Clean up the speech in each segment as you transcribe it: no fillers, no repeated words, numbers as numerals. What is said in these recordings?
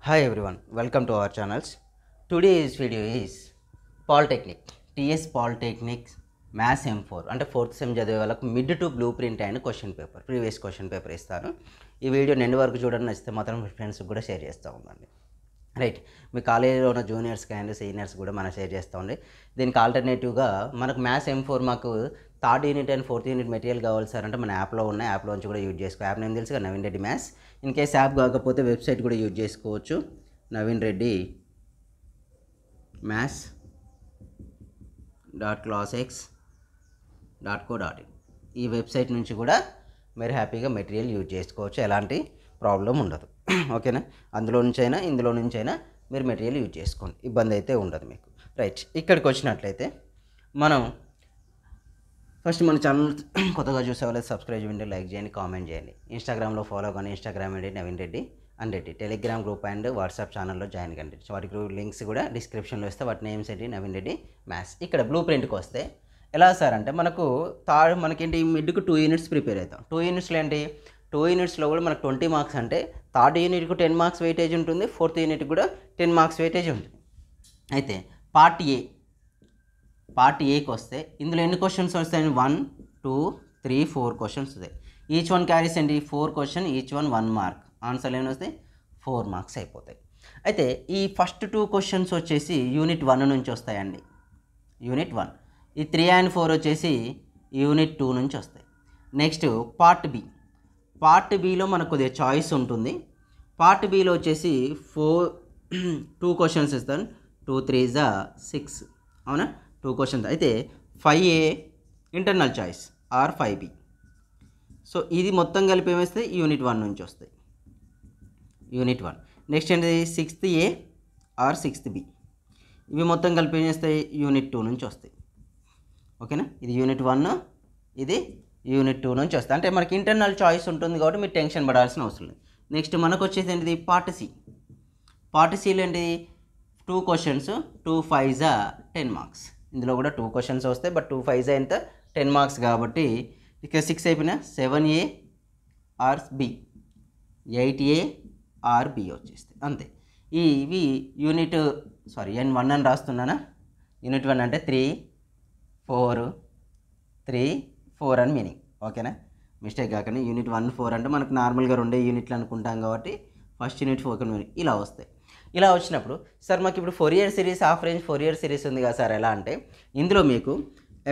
Hi everyone, welcome to our channels. Today's video is Polytechnic, TS Polytechnic Maths M4 అంటే 4th sem చదివే వాళ్ళకు mid to blue print అయిన question paper previous question paper ఇస్తాను. ఈ video నిన్న వరకు చూడండి, నచ్చితే మాత్రం మీ ఫ్రెండ్స్కి కూడా షేర్ చేస్తూ ఉండండి. రైట్, మీ కాలేజీలో ఉన్న జూనియర్స్కి అండ్ సీనియర్స్ కూడా మనం షేర్ చేస్తూ ఉండి. దీనికి ఆల్టర్నేటివ్గా మనకు మ్యాథ్స్ M4 మాకు third unit and fourth unit material కావాలి సార్ అంటే మన యాప్లో ఉన్న యాప్లో నుంచి కూడా యూజ్ చేసుకో. యాప్ నేమ్ తెలుసు కదా, Naveen Reddy maths. In case app కాకపోతే వెబ్సైట్ కూడా యూజ్ చేసుకోవచ్చు, నవీన్ రెడ్డి maths.classx.co.in. ఈ వెబ్సైట్ నుంచి కూడా మీరు హ్యాపీగా మెటీరియల్ యూజ్ చేసుకోవచ్చు, ఎలాంటి ప్రాబ్లం ఉండదు. ఓకేనా, అందులో నుంచైనా ఇందులో నుంచైనా మీరు మెటీరియల్ యూజ్ చేసుకోండి, ఇబ్బంది అయితే ఉండదు మీకు. రైట్, ఇక్కడికి వచ్చినట్లయితే మనం ఫస్ట్ మన ఛానల్ కొత్తగా చూసే వాళ్ళకి సబ్స్క్రైబ్ చేయండి, లైక్ చేయండి, కామెంట్ చేయండి. ఇన్స్టాగ్రామ్లో ఫాలో కానీ ఇన్స్టాగ్రామ్ అండి Naveen Reddy and Reddy, Telegram group and WhatsApp ఛానల్లో జాయిన్ కండి. వాటి లింక్స్ కూడా డిస్క్రిప్షన్లో ఇస్తే వాటి నేమ్స్ ఏంటి నవీన్ రెడ్డి మ్యాథ్స్. ఇక్కడ బ్లూ ప్రింట్కి వస్తే ఎలా సార్ అంటే మనకు మనకేంటి మిడ్కు 2 యూనిట్స్ ప్రిపేర్ అవుతాం. 2 యూనిట్స్లో ఏంటి, 2 యూనిట్స్లో కూడా మనకు 20 మార్క్స్ అంటే థర్డ్ యూనిట్కు 10 మార్క్స్ వెయిటేజ్ ఉంటుంది, ఫోర్త్ యూనిట్కి కూడా 10 మార్క్స్ వెయిటేజ్ ఉంటుంది. అయితే పార్ట్ ఏకి వస్తే ఇందులో ఎన్ని క్వశ్చన్స్ వస్తాయని 1 2 3 4 క్వశ్చన్స్ వస్తాయి. ఈచ్ వన్ క్యారీస్ ఏంటి 4 క్వశ్చన్, ఈచ్ వన్ 1 మార్క్. ఆన్సర్లు ఏమైనా వస్తాయి 4 మార్క్స్ అయిపోతాయి. అయితే ఈ ఫస్ట్ 2 క్వశ్చన్స్ వచ్చేసి యూనిట్ 1 నుంచి వస్తాయండి, యూనిట్ 1. ఈ 3 and 4 వచ్చేసి యూనిట్ 2 నుంచి వస్తాయి. నెక్స్ట్ పార్ట్ బిలో మనకు కొద్దిగా చాయిస్ ఉంటుంది. పార్ట్ బిలో వచ్చేసి 2 క్వశ్చన్స్ ఇస్తాను, 2 3 6, అవునా, 2 క్వశ్చన్స్. అయితే 5A internal choice are 5B. So ఇది మొత్తం కలిపి ఏమేస్తే యూనిట్ 1 నుంచి వస్తాయి, యూనిట్ 1. నెక్స్ట్ ఏంటి 6th A are 6th B. ఇవి మొత్తం కలిపి ఏం చేస్తాయి యూనిట్ 2 నుంచి వస్తాయి. ఓకేనా, ఇది యూనిట్ 1, ఇది యూనిట్ 2 నుంచి వస్తాయి. అంటే మనకి ఇంటర్నల్ చాయిస్ ఉంటుంది కాబట్టి మీరు టెన్షన్ పడాల్సిన అవసరం లేదు. నెక్స్ట్ మనకు వచ్చేసి ఏంటిది పార్ట్ సిలో ఏంటి 2 క్వశ్చన్స్, 2 5 10 మార్క్స్. ఇందులో కూడా 2 క్వశ్చన్స్ వస్తాయి, బట్ 2 5 ఎంత 10 మార్క్స్ కాబట్టి ఇక 6 అయిపోయినా 7A are B, 8A are B వచ్చేస్తాయి, అంతే. ఇవి యూనిట్ N1 అని రాస్తున్నానా, యూనిట్ 1 అంటే 3 4 అని మీనింగ్. ఓకేనా, మిస్టేక్ కాకండి. యూనిట్ 1 4 అంటే మనకు నార్మల్గా 2 యూనిట్లు అనుకుంటాం కాబట్టి ఫస్ట్ యూనిట్ 4 మీనింగ్ ఇలా వస్తాయి. ఇలా వచ్చినప్పుడు సార్ మాకు ఇప్పుడు Fourier series, half range Fourier series ఉంది కదా సార్, ఎలా అంటే ఇందులో మీకు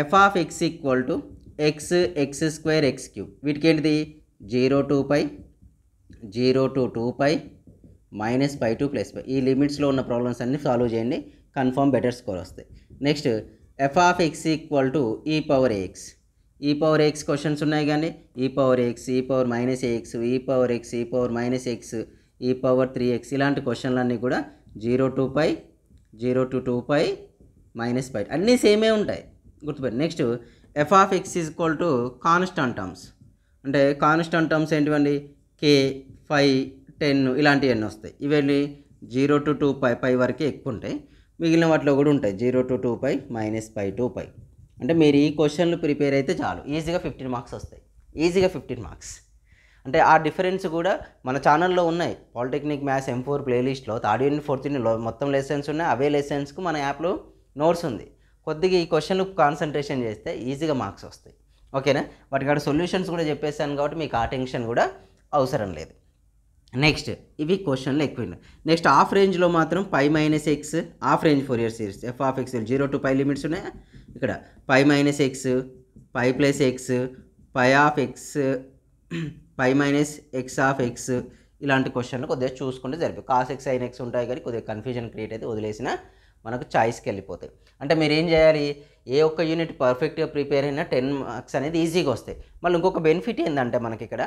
f(x) = x² x³ వీటికి ఏంటిది 0 to π, 0 to 2π, -π to +π. ఈ లిమిట్స్లో ఉన్న ప్రాబ్లమ్స్ అన్ని సాల్వ్ చేయండి, కన్ఫర్మ్ బెటర్ స్కోర్ వస్తాయి. నెక్స్ట్ f(x) = e⁻x క్వశ్చన్స్ ఉన్నాయి కానీ e⁻x, e⁻−ax, e⁻x, e⁻3x ఇలాంటి క్వశ్చన్లన్నీ కూడా 0 to π, 0 to 2π, -π అన్నీ సేమే ఉంటాయి, గుర్తుపెట్టి. Next f(x) = constant terms. అంటే కాన్స్టాంట్ టర్మ్స్ ఏంటివండి k 5 10 ఇలాంటివన్నీ వస్తాయి. ఇవన్నీ 0 to 2π వరకే ఎక్కువ ఉంటాయి, మిగిలిన వాటిలో కూడా ఉంటాయి 0 to 2π, -π to π. అంటే మీరు ఈ క్వశ్చన్లు ప్రిపేర్ అయితే చాలు, ఈజీగా 15 మార్క్స్ వస్తాయి, ఈజీగా 15 మార్క్స్. అంటే ఆ డిఫరెన్స్ కూడా మన ఛానల్లో ఉన్నాయి. పాలిటెక్నిక్ మ్యాథ్స్ M4 ప్లేలిస్ట్లో థర్డ్ యూనిట్ ఫోర్త్ యూనిట్ మొత్తం లెసన్స్ ఉన్నాయి. అవే లెసన్స్కు మన యాప్లో నోట్స్ ఉంది. కొద్దిగా ఈ క్వశ్చన్లు కాన్సన్ట్రేషన్ చేస్తే ఈజీగా మార్క్స్ వస్తాయి. ఓకేనా, వాటికాడ సొల్యూషన్స్ కూడా చెప్పేస్తాను కాబట్టి మీకు ఆ టెన్షన్ కూడా అవసరం లేదు. నెక్స్ట్ ఇవి క్వశ్చన్లు ఎక్కువ. నెక్స్ట్ హాఫ్ రేంజ్లో మాత్రం π-x half range Fourier series f(x) 0 to π limits ఉన్నాయి. ఇక్కడ π-x, π+x, π(x), π-x(x) ఇలాంటి క్వశ్చన్లు కొద్దిగా చూసుకుంటే సరిపోయి. cos x sin x ఉంటాయి కానీ కొద్దిగా కన్ఫ్యూజన్ క్రియేట్ అయితే వదిలేసిన మనకు చాయిస్కి వెళ్ళిపోతాయి. అంటే మీరు ఏం చేయాలి, ఏ ఒక్క యూనిట్ పర్ఫెక్ట్గా ప్రిపేర్ అయినా 10 మార్క్స్ అనేది ఈజీగా వస్తాయి. మళ్ళీ ఇంకొక బెనిఫిట్ ఏంటంటే మనకి ఇక్కడ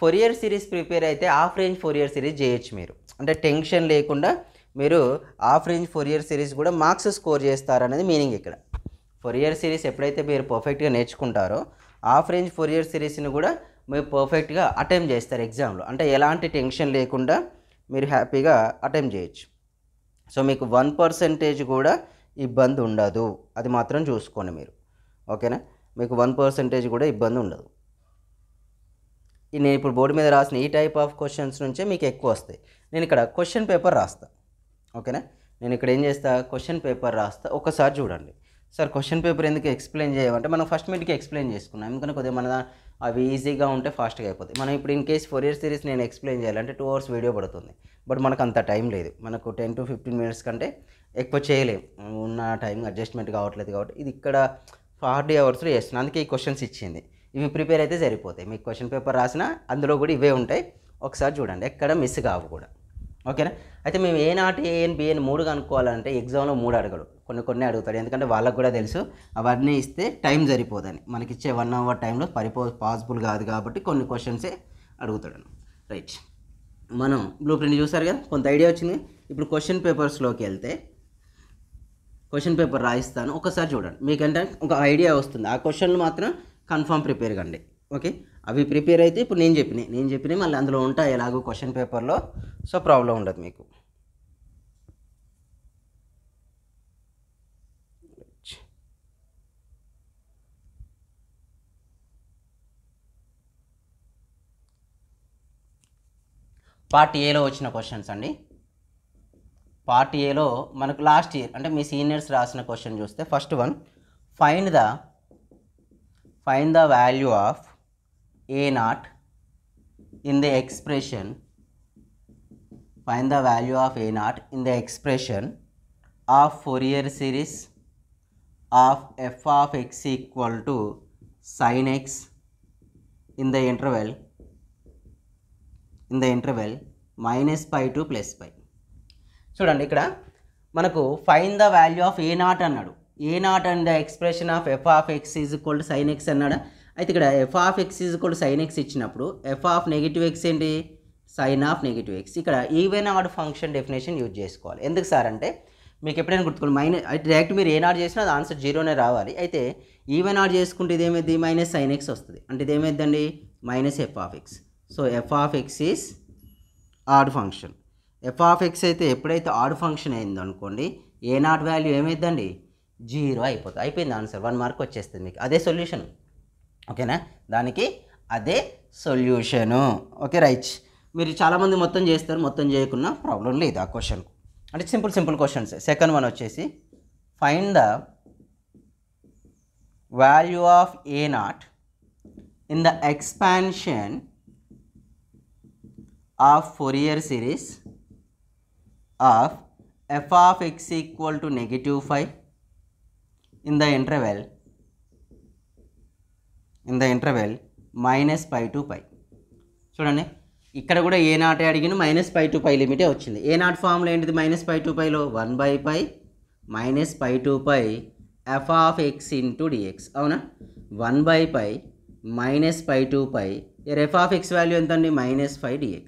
ఫోరియర్ సిరీస్ ప్రిపేర్ అయితే హాఫ్ రేంజ్ ఫోరియర్ సిరీస్ చేయొచ్చు మీరు. అంటే టెన్షన్ లేకుండా మీరు హాఫ్ రేంజ్ ఫోరియర్ సిరీస్ కూడా మార్క్స్ స్కోర్ చేస్తారనేది మీనింగ్ ఇక్కడ. ఫోరియర్ సిరీస్ ఎప్పుడైతే మీరు పర్ఫెక్ట్గా నేర్చుకుంటారో హాఫ్ రేంజ్ ఫోరియర్ సిరీస్ని కూడా మీరు పర్ఫెక్ట్గా అటెంప్ట్ చేస్తారు ఎగ్జామ్లో. అంటే ఎలాంటి టెన్షన్ లేకుండా మీరు హ్యాపీగా అటెంప్ట్ చేయొచ్చు. సో మీకు 1% కూడా ఇబ్బంది ఉండదు, అది మాత్రం చూసుకోండి మీరు. ఓకేనా, మీకు 1% కూడా ఇబ్బంది ఉండదు. నేను ఇప్పుడు బోర్డు మీద రాసిన ఈ టైప్ ఆఫ్ క్వశ్చన్స్ నుంచే మీకు ఎక్కువ వస్తాయి. నేను ఇక్కడ క్వశ్చన్ పేపర్ రాస్తా, ఓకేనా. నేను ఇక్కడ ఏం చేస్తా, క్వశ్చన్ పేపర్ రాస్తా. ఒకసారి చూడండి సార్. క్వశ్చన్ పేపర్ ఎందుకు ఎక్స్ప్లెయిన్ చేయమంటే మనం ఫస్ట్ మీట్కి ఎక్స్ప్లెయిన్ చేసుకున్నాం, ఎందుకంటే కొద్దిగా మన అవి ఈజీగా ఉంటే ఫాస్ట్గా అయిపోతాయి. మనం ఇప్పుడు ఇన్ కేస్ ఫోరియర్ సిరీస్ నేను ఎక్స్ప్లెయిన్ చేయాలంటే 2 hours వీడియో పడుతుంది. బట్ మనకు అంత టైం లేదు, మనకు 10 to 15 minutes కంటే ఎక్కువ చేయలేము, ఉన్న టైం అడ్జస్ట్మెంట్ కావట్లేదు. కాబట్టి ఇది ఇక్కడ 40 hours చేస్తున్నాను, అందుకే ఈ క్వశ్చన్స్ ఇచ్చింది. ఇవి ప్రిపేర్ అయితే సరిపోతాయి. మీకు క్వశ్చన్ పేపర్ రాసిన అందులో కూడా ఇవే ఉంటాయి, ఒకసారి చూడండి, ఎక్కడ మిస్ కావు కూడా, ఓకేనా. అయితే మేము ఏ నాట్ ఏఎన్ బిఎన్ 3 కనుక్కోవాలంటే ఎగ్జామ్లో 3 అడగడు, కొన్ని అడుగుతాడు, ఎందుకంటే వాళ్ళకు కూడా తెలుసు అవన్నీ ఇస్తే టైం సరిపోదని. మనకి ఇచ్చే 1 hour టైంలో పాసిబుల్ కాదు, కాబట్టి కొన్ని క్వశ్చన్సే అడుగుతాడు. రైట్, మనం బ్లూ ప్రింట్ చూసారు కదా, కొంత ఐడియా వచ్చింది. ఇప్పుడు క్వశ్చన్ పేపర్స్లోకి వెళ్తే క్వశ్చన్ పేపర్ రాయిస్తాను, ఒకసారి చూడండి, మీకంటే ఒక ఐడియా వస్తుంది. ఆ క్వశ్చన్లు మాత్రం కన్ఫామ్ ప్రిపేర్ కండి, ఓకే. అవి ప్రిపేర్ అయితే ఇప్పుడు నేను చెప్పినవి మళ్ళీ అందులో ఉంటాయి ఎలాగో క్వశ్చన్ పేపర్లో, సో ప్రాబ్లం ఉండదు మీకు. పార్ట్ ఏలో వచ్చిన క్వశ్చన్స్ అండి. పార్ట్ ఏలో మనకు లాస్ట్ ఇయర్ అంటే మీ సీనియర్స్ రాసిన క్వశ్చన్ చూస్తే first one, find the value of A naught in the expression, find the value of A naught in the expression of Fourier series of F of X equal to sine X in the interval -π to +π. చూడండి, ఇక్కడ మనకు find the value of A naught అన్నాడు. A naught and the expression of F of X is equal to sine X అన్నాడు. అయితే ఇక్కడ F of X is equal to sine X ఇచ్చినప్పుడు F of negative X ఏంటి, sign of negative X. ఇక్కడ even odd function definition use చేసుకోవాలి. ఎందుకు sir అంటే మీకు ఎప్పుడైనా గుర్తుకోండి, డైరెక్ట్ మీరు ఏ నాట్ చేసినా అది ఆన్సర్ 0నే రావాలి. అయితే ఈవెన్ ఆడ్ చేసుకుంటే ఇదేమైంది, మైనస్ సైన్ ఎక్స్ వస్తుంది. అంటే ఇదేమైందండి, minus F of X. So F of X is odd function. F of X అయితే ఎప్పుడైతే ఆడ్ ఫంక్షన్ అయిందో అనుకోండి, ఏ నాట్ వాల్యూ ఏమైందండి, 0 అయిపోతుంది. అయిపోయింది ఆన్సర్, 1 మార్క్ వచ్చేస్తుంది మీకు. అదే సొల్యూషన్, ఓకేనా. దానికి అదే సొల్యూషను, ఓకే. రైట్, మీరు చాలామంది మొత్తం చేస్తారు, మొత్తం చేయకున్నా ప్రాబ్లం లేదు ఆ క్వశ్చన్కు. అంటే సింపుల్ క్వశ్చన్స్. సెకండ్ వన్ వచ్చేసి find the value of A naught in the expansion of Fourier series of f of x equal to -5 in the interval -π to π. చూడండి, ఇక్కడ కూడా ఏ నాట్ అడిగిన -π to π లిమిటే వచ్చింది. ఏ నాట్ ఫార్ములా ఏంటిది, -π to πలో 1/π -π to π f of x into dx, అవునా. 1/π -π to π f of x value ఎంత అండి, -5 dx,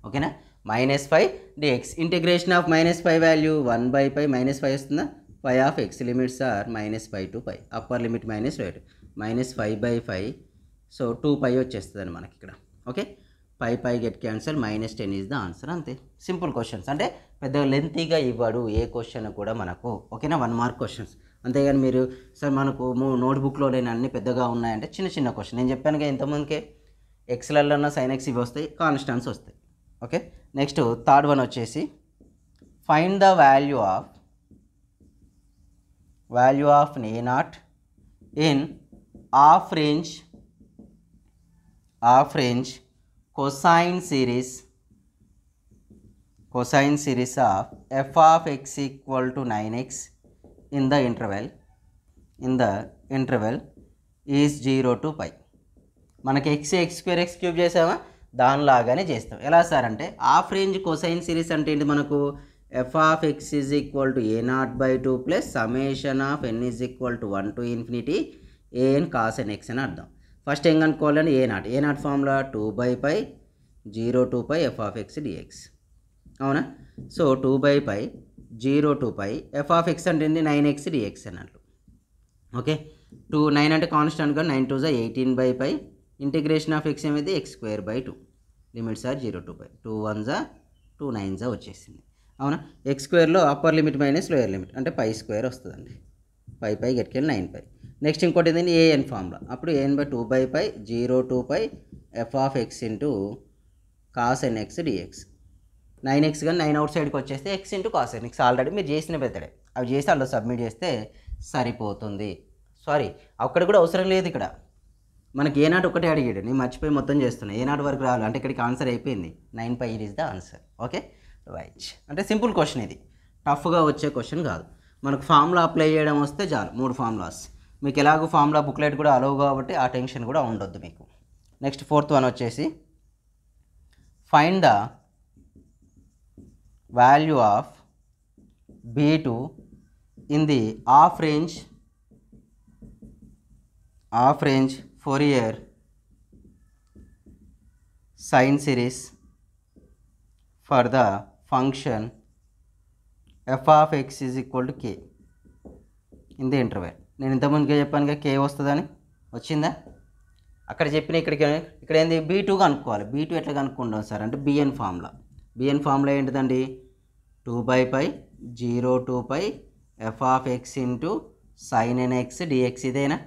ఓకేనా. -5 dx ఇంటిగ్రేషన్ ఆఫ్ -5 వాల్యూ 1/π -5 వస్తుందా, π of x limits are -π to π, upper limit -5/5, so 2π వచ్చేస్తుందండి మనకి ఇక్కడ, okay. π get cancel, -10 is the answer. అంతే, simple questions. అంటే పెద్దగా లెంతీగా ఇవ్వడు ఏ క్వశ్చన్ కూడా మనకు, ఓకేనా. 1 మార్క్ క్వశ్చన్స్. అంతేగాని మీరు సార్ మనకు నోట్బుక్లో లేని అన్ని పెద్దగా ఉన్నాయంటే చిన్న క్వశ్చన్. నేను చెప్పాను కదా ఇంతకుముందుకే, ఎక్స్లల్లో సైన్ ఎక్స్ ఇవి వస్తాయి, కాన్స్టాంట్స్ వస్తాయి, ఓకే. నెక్స్ట్ థర్డ్ వన్ వచ్చేసి find the value of A naught in half range cosine series of f of x equal to 9x in the interval is 0 to π. మనకి x square x cube చేసామా, దానిలాగానే చేస్తాం. ఎలా sir అంటే half range cosine series అంటే ఏంటి, మనకు f of x is equal to a0/2 plus summation of n is equal to 1 to infinity an cos n x అని అర్థం. ఫస్ట్ ఏం కనుక్కోవాలండి, A naught formula 2/π 0 to π f of x dx, అవునా. So 2/π 0 to π f of x అంటే 9x dx అన్నట్లు, okay. 9 అంటే constant గా 9 2 18/π integration of x ఏమైంది x²/2 లిమిట్స్ ఆర్ 0 to π, 2 1 2 9 వచ్చేసింది, అవునా. x² upper limit minus lower limit అంటే π² వస్తుందండి. π గెట్కెళ్ళి 9π. నెక్స్ట్ ఇంకోటి ఏంటంటే an ఫార్ములా, అప్పుడు an/2/π 0 to π F of X into cos N X D X. 9x కానీ 9 అవుట్ సైడ్కి వచ్చేస్తే X into cos N X already మీరు చేసిన మెథడే, అవి చేసి అందులో సబ్మిట్ చేస్తే సరిపోతుంది. సారీ, అక్కడ కూడా అవసరం లేదు. ఇక్కడ మనకి ఏ నాట్ ఒకటే అడిగాడు, నేను మర్చిపోయి మొత్తం చేస్తున్నా. ఏ నాట్ వరకు రావాలి అంటే ఇక్కడికి ఆన్సర్ అయిపోయింది. 9π is the answer. Okay right. అంటే సింపుల్ క్వశ్చన్, ఇది టఫ్గా వచ్చే క్వశ్చన్ కాదు. మనకు ఫార్ములా అప్లై చేయడం వస్తే చాలు. 3 ఫార్ములాస్ మీకు ఎలాగో ఫార్ములా బుక్లెట్ కూడా అలవ్ కాబట్టి ఆ టెన్షన్ కూడా ఉండొద్దు మీకు. నెక్స్ట్ 4th వన్ వచ్చేసి find the value of B2 in the half range Fourier sine series for the function f of x is equal to k in the interval. నేను ఇంతకుముందుగా చెప్పాను కే వస్తుందని, వచ్చిందా? అక్కడ చెప్పిన ఇక్కడ ఏంది B2 కనుక్కోవాలి. B2 ఎట్లా కనుక్కుంటాం సార్ అంటే బిఎన్ ఫార్ములా ఏంటిదండి? 2/π 0 to π f of x into sin nx dx. ఇదేనా?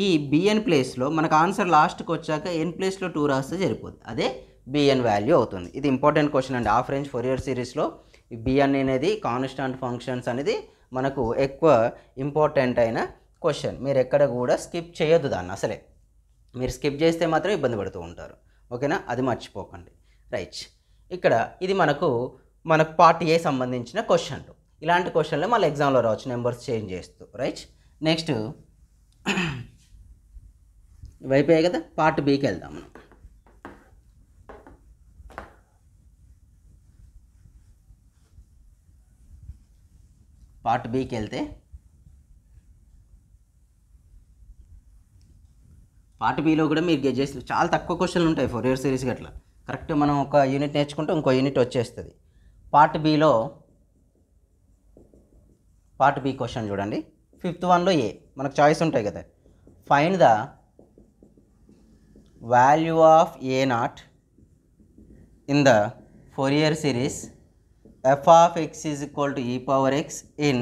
ఈ బిఎన్ ప్లేస్లో మనకు ఆన్సర్ లాస్ట్కి వచ్చాక ఎన్ ప్లేస్లో 2 రాస్తే సరిపోతుంది. అదే బిఎన్ వాల్యూ అవుతుంది. ఇది ఇంపార్టెంట్ క్వశ్చన్ అండి. హాఫ్ రేంజ్ ఫోరియర్ సిరీస్లో ఈ బిఎన్ అనేది కాన్స్టాంట్ ఫంక్షన్స్ అనేది మనకు ఎక్కువ ఇంపార్టెంట్ అయిన క్వశ్చన్. మీరు ఎక్కడ కూడా స్కిప్ చేయొద్దు దాన్ని. అసలే మీరు స్కిప్ చేస్తే మాత్రం ఇబ్బంది పడుతూ ఉంటారు. ఓకేనా, అది మర్చిపోకండి. రైట్, ఇక్కడ ఇది మనకు పార్ట్ ఏ సంబంధించిన క్వశ్చన్. ఇలాంటి క్వశ్చన్లు మళ్ళీ ఎగ్జామ్లో రావచ్చు, నెంబర్స్ చేంజ్ చేస్తూ. రైట్, నెక్స్ట్ ఇవైపోయాయి కదా, పార్ట్ బికి వెళ్దాం మనం. పార్ట్ బికి వెళ్తే పార్ట్ బిలో కూడా మీరు గెట్ చేసి చాలా తక్కువ క్వశ్చన్లు ఉంటాయి ఫోరియర్ సిరీస్కి. అట్లా కరెక్ట్ మనం ఒక యూనిట్ నేర్చుకుంటే ఇంకో యూనిట్ వచ్చేస్తుంది. పార్ట్ బి క్వశ్చన్ చూడండి. 5th వన్లో ఏ మనకు చాయిస్ ఉంటాయి కదా. Find the value of A naught in the Fourier series F of X is equal to ఈ పవర్ ఎక్స్ ఇన్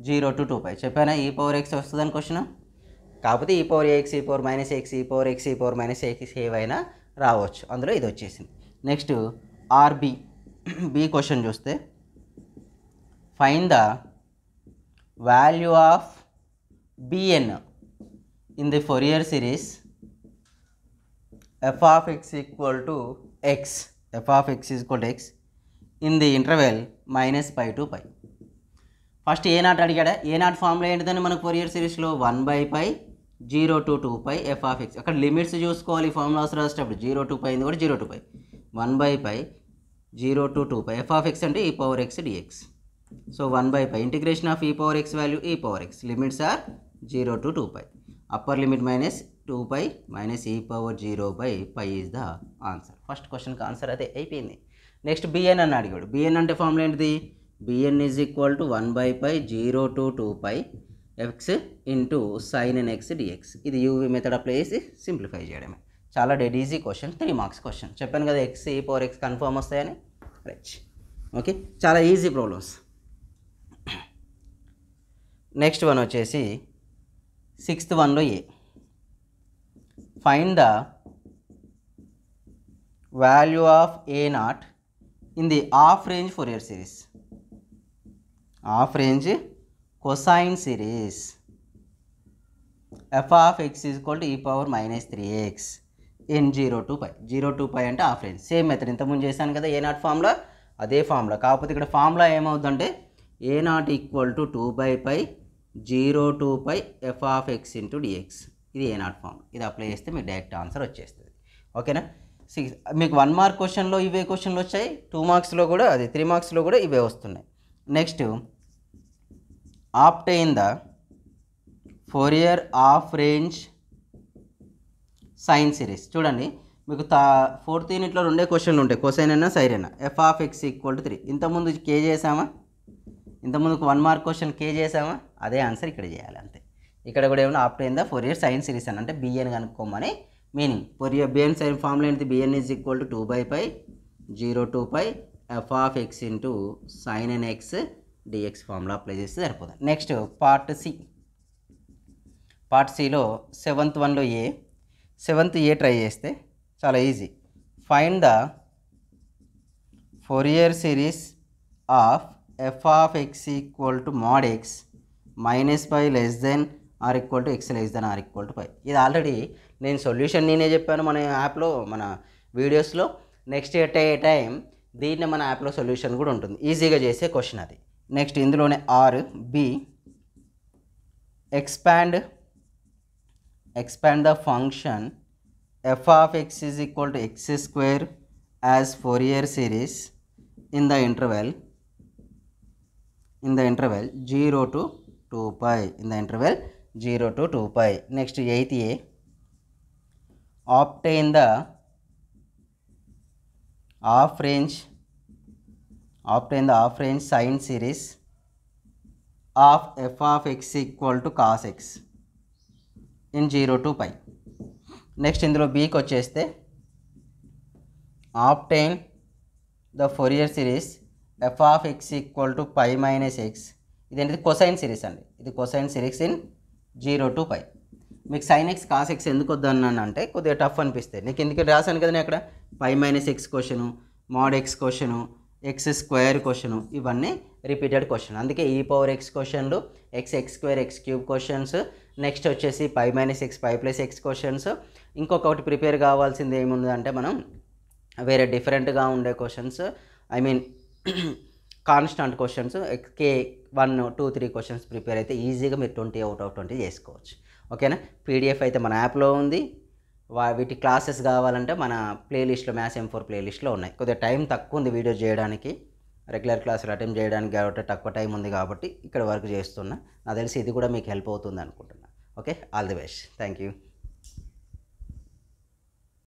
0 to 2π. చెప్పానా ఈ పవర్ ఎక్స్ వస్తుందని క్వశ్చన్. కాకపోతే e power x, e power minus x, e power x, e power minus x ఏవైనా రావచ్చు. అందులో ఇది వచ్చేసింది. నెక్స్ట్ బి క్వశ్చన్ చూస్తే find the value of B N in the Fourier series f of x equal to x, f of x is equal to x in the interval -π to π. First A naught అడిగాడా? A naught formula ఏంటిదని మనకు Fourier సిరీస్లో 1/π 0 to 2π f of x. అక్కడ limits చూసుకోవాలి formulas రాసేటప్పుడు. 0 to π కూడా 0 to π, 1/π 0 to 2π f of x అంటే e power x dx. So 1/π integration of e power x value e power x. Limits are 0 to 2π. Upper limit minus 2π minus e power 0/π is the answer. First క్వశ్చన్కి answer అదే అయిపోయింది. Next B N అని అడిగాడు. B N అంటే formula ఏంటిది? B N is equal to 1/π 0 to 2π X into sine N X D X. ఇది UV method apply చేసి simplify చేయడమే. చాలా dead easy question, 3 marks question. చెప్పాను కదా X e power x confirm వస్తాయని. రైట్, ఓకే, చాలా ఈజీ ప్రాబ్లమ్స్. నెక్స్ట్ వన్ వచ్చేసి 6th వన్లో A find the value of A naught in the half range Fourier series, half range cosine series F of X is equal to ఈ power -3x in 0 to π. 0 to π అంటే half range. Same method ఇంతకుముందు చేశాను కదా A naught formula, అదే formula. కాకపోతే ఇక్కడ formula ఏమవుతుందంటే A naught equal to 2/π 0 to π F of X into D X. ఇది ఏ నాట్ ఫార్మ్. ఇది అప్లై చేస్తే మీకు డైరెక్ట్ ఆన్సర్ వచ్చేస్తుంది. ఓకేనా, మీకు 1 మార్క్ క్వశ్చన్లో ఇవే క్వశ్చన్లు వచ్చాయి, 2 మార్క్స్లో కూడా, అది 3 మార్క్స్లో కూడా ఇవే వస్తున్నాయి. Next obtain the Fourier half range sine series. చూడండి మీకు 4th యూనిట్లో 2 క్వశ్చన్లు ఉంటాయి, కొసైన్ అయినా సైన్ అయినా. F of X equal to 3. ఇంతకుముందు కే చేసామా? ఇంతకుముందుకు 1 మార్క్ క్వశ్చన్ కే చేసామా? అదే ఆన్సర్ ఇక్కడ చేయాలి అంతే. ఇక్కడ కూడా ఏమైనా obtain the Fourier sine series అని అంటే బిఎన్ కనుక్కోమని meaning. Fourier B N sine formula ఏంటి? B N is equal to 2/π 0 to π F of X into sine N X D X formula apply చేస్తే సరిపోతుంది. నెక్స్ట్ పార్ట్ సిలో 7th వన్లో ఏ ట్రై చేస్తే చాలా easy. Find the Fourier series of F of X equal to mod x minus pi less than or equal to x less than or equal to pi. ఇది already నేను solution నేనే చెప్పాను మన యాప్లో, మన వీడియోస్లో. నెక్స్ట్ ఎట్ ఏ టైం దీన్ని మన యాప్లో సొల్యూషన్ కూడా ఉంటుంది, ఈజీగా చేసే క్వశ్చన్ అది. నెక్స్ట్ ఇందులోనే or B expand the function F of X is equal to x square as Fourier series in the interval 0 to 2pi, in the interval 0 to 2pi. Next 8th A, obtain the half range sine series of f of x equal to cos x in 0 to pi. Next ఇందులో బీకి వచ్చేస్తే obtain the Fourier series f of x equal to pi minus x. ఇదేంటిది cosine series అండి, ఇది cosine series in 0 to pi. మీకు sign X cos X ఎందుకు వద్దన్నాను అంటే కొద్దిగా టఫ్ అనిపిస్తే, నీకు ఎందుకు రాశాను కదా నేను అక్కడ pi minus X question, mod x question, X square question, ఇవన్నీ రిపీటెడ్ క్వశ్చన్. అందుకే ఈ పవర్ ఎక్స్ క్వశ్చన్లు, X square X cube questions, next వచ్చేసి pi minus X pi plus X questions. ఇంకొకటి ప్రిపేర్ కావాల్సింది ఏముందంటే మనం వేరే డిఫరెంట్గా ఉండే questions, I mean constant questions, K 1, 2, 3 questions prepare అయితే ఈజీగా మీరు 20 out of 20 చేసుకోవచ్చు. ఓకేనా. పీడిఎఫ్ అయితే మన యాప్లో ఉంది. వీటి క్లాసెస్ కావాలంటే మన ప్లేలిస్ట్లో మ్యాథ్స్ M4 ప్లేలిస్ట్లో ఉన్నాయి. కొద్దిగా టైం తక్కువ ఉంది వీడియో చేయడానికి, రెగ్యులర్ క్లాసులు అటెండ్ చేయడానికి కాబట్టి తక్కువ టైం ఉంది కాబట్టి ఇక్కడ వరకు చేస్తున్నా. నాకు తెలిసి ఇది కూడా మీకు హెల్ప్ అవుతుంది అనుకుంటున్నా. Okay, all the best, thank you.